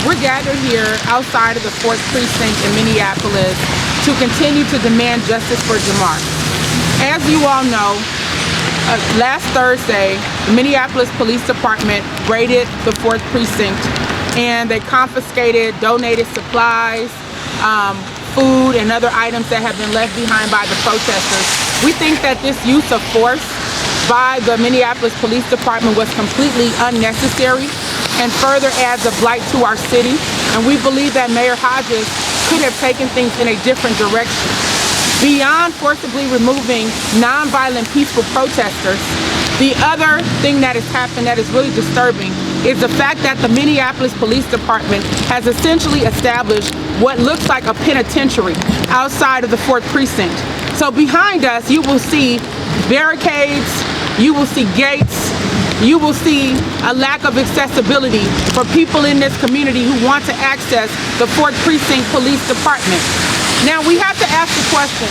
We're gathered here outside of the 4th Precinct in Minneapolis to continue to demand justice for Jamar. As you all know, last Thursday, the Minneapolis Police Department raided the 4th Precinct and they confiscated donated supplies, food, and other items that have been left behind by the protesters. We think that this use of force by the Minneapolis Police Department was completely unnecessary and further adds a blight to our city. And we believe that Mayor Hodges could have taken things in a different direction. Beyond forcibly removing nonviolent peaceful protesters, the other thing that has happened that is really disturbing is the fact that the Minneapolis Police Department has essentially established what looks like a penitentiary outside of the 4th Precinct. So behind us, you will see barricades, you will see gates, you will see a lack of accessibility for people in this community who want to access the 4th Precinct Police Department. Now we have to ask the question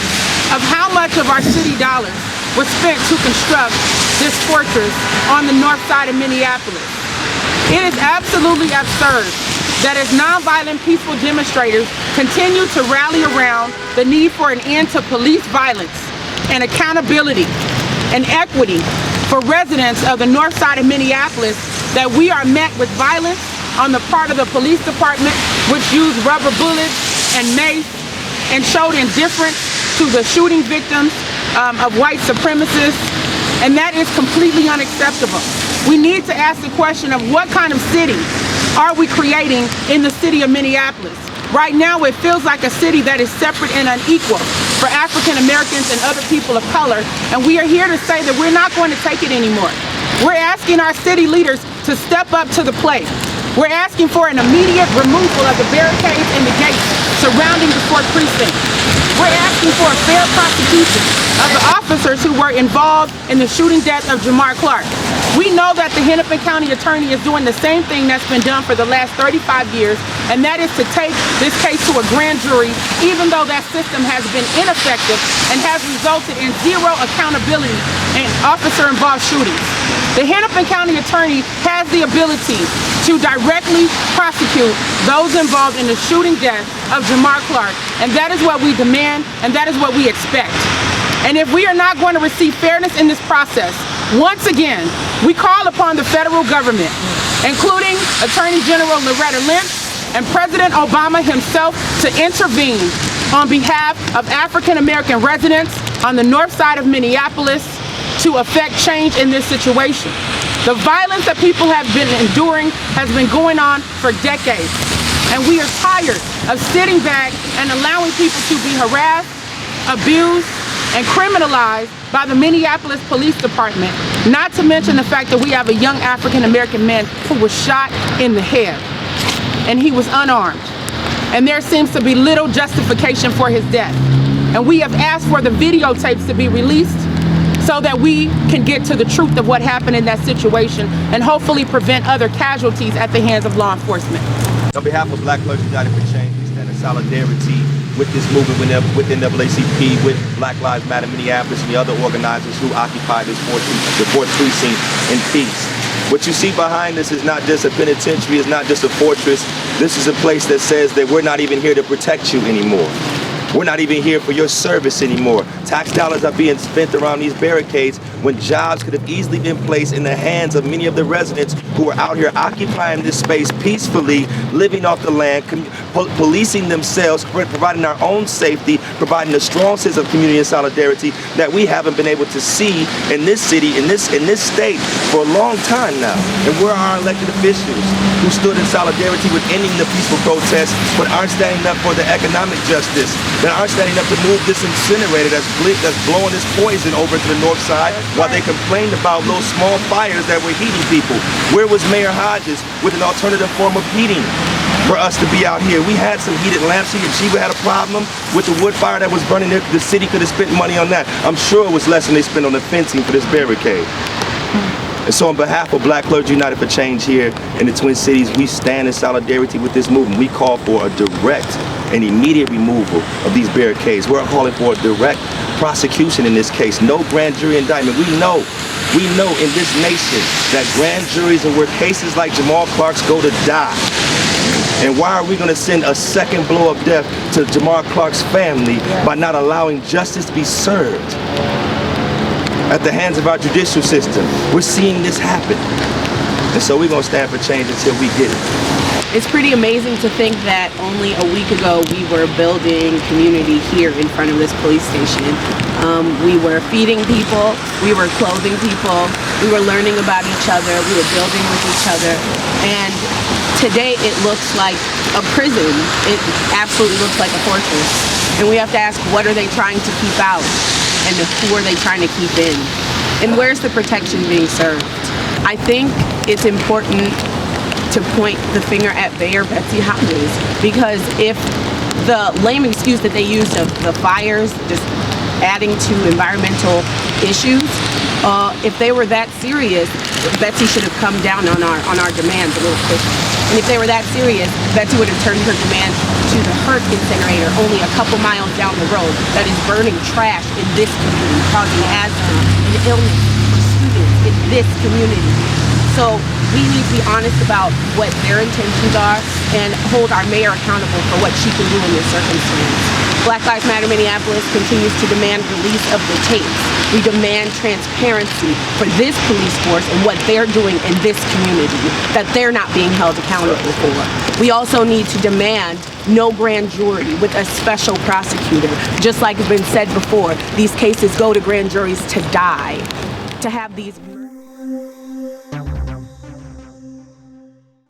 of how much of our city dollars was spent to construct this fortress on the north side of Minneapolis. It is absolutely absurd that as nonviolent peaceful demonstrators continue to rally around the need for an end to police violence and accountability and equity for residents of the north side of Minneapolis, that we are met with violence on the part of the police department, which used rubber bullets and mace and showed indifference to the shooting victims of white supremacists, and that is completely unacceptable. We need to ask the question of what kind of city are we creating in the city of Minneapolis? Right now it feels like a city that is separate and unequal for African Americans and other people of color, and we are here to say that we're not going to take it anymore. We're asking our city leaders to step up to the plate. We're asking for an immediate removal of the barricades and the gates surrounding the 4th Precinct. We're asking for a fair prosecution of the officers who were involved in the shooting death of Jamar Clark. We know that the Hennepin County Attorney is doing the same thing that's been done for the last 35 years, and that is to take this case to a grand jury, even though that system has been ineffective and has resulted in zero accountability in officer-involved shootings. The Hennepin County Attorney has the ability to directly prosecute those involved in the shooting death of Jamar Clark, and that is what we demand, and that is what we expect. And if we are not going to receive fairness in this process, once again, we call upon the federal government, including Attorney General Loretta Lynch and President Obama himself, to intervene on behalf of African American residents on the north side of Minneapolis to effect change in this situation. The violence that people have been enduring has been going on for decades, and we are tired of sitting back and allowing people to be harassed, abused, and criminalized by the Minneapolis Police Department, not to mention the fact that we have a young African American man who was shot in the head, and he was unarmed, and there seems to be little justification for his death. And we have asked for the videotapes to be released so that we can get to the truth of what happened in that situation and hopefully prevent other casualties at the hands of law enforcement. On behalf of Black Lives Matter Minneapolis, we stand in solidarity with this movement with NAACP, with Black Lives Matter Minneapolis and the other organizers who occupy the 4th Precinct in peace. What you see behind us is not just a penitentiary, it's not just a fortress. This is a place that says that we're not even here to protect you anymore. We're not even here for your service anymore. Tax dollars are being spent around these barricades when jobs could have easily been placed in the hands of many of the residents who are out here occupying this space peacefully, living off the land, policing themselves, providing our own safety, providing a strong sense of community and solidarity that we haven't been able to see in this city, in this state for a long time now. And we're our elected officials who stood in solidarity with ending the peaceful protests, but aren't standing up for the economic justice, that aren't standing up to move this incinerator that's blowing this poison over to the north side while they complained about those small fires that were heating people. Where was Mayor Hodges with an alternative form of heating for us to be out here? We had some heated lamps here. If she had a problem with the wood fire that was burning, the city could have spent money on that. I'm sure it was less than they spent on the fencing for this barricade. And so on behalf of Black Clergy United for Change here in the Twin Cities, we stand in solidarity with this movement. We call for a direct and immediate removal of these barricades. We're calling for a direct prosecution in this case. No grand jury indictment. We know in this nation that grand juries and where cases like Jamar Clark's go to die, And why are we going to send a second blow of death to Jamar Clark's family by not allowing justice to be served at the hands of our judicial system? We're seeing this happen. And so we're going to stand for change until we get it. It's pretty amazing to think that only a week ago we were building community here in front of this police station. We were feeding people, we were clothing people, we were learning about each other, we were building with each other. And today it looks like a prison. It absolutely looks like a fortress. And we have to ask, what are they trying to keep out? And who are they trying to keep in? And where's the protection being served? I think it's important to point the finger at Mayor Betsy Hodges, because if the lame excuse that they used of the fires just adding to environmental issues, if they were that serious, Betsy should have come down on our demands a little quicker. And if they were that serious, Betsy would have turned her demand to the HERC incinerator only a couple miles down the road that is burning trash in this community, causing asthma and illness for students in this community. So we need to be honest about what their intentions are and hold our mayor accountable for what she can do in this circumstance. Black Lives Matter Minneapolis continues to demand release of the tapes. We demand transparency for this police force and what they're doing in this community that they're not being held accountable for. We also need to demand no grand jury with a special prosecutor. Just like has been said before, these cases go to grand juries to die. To have these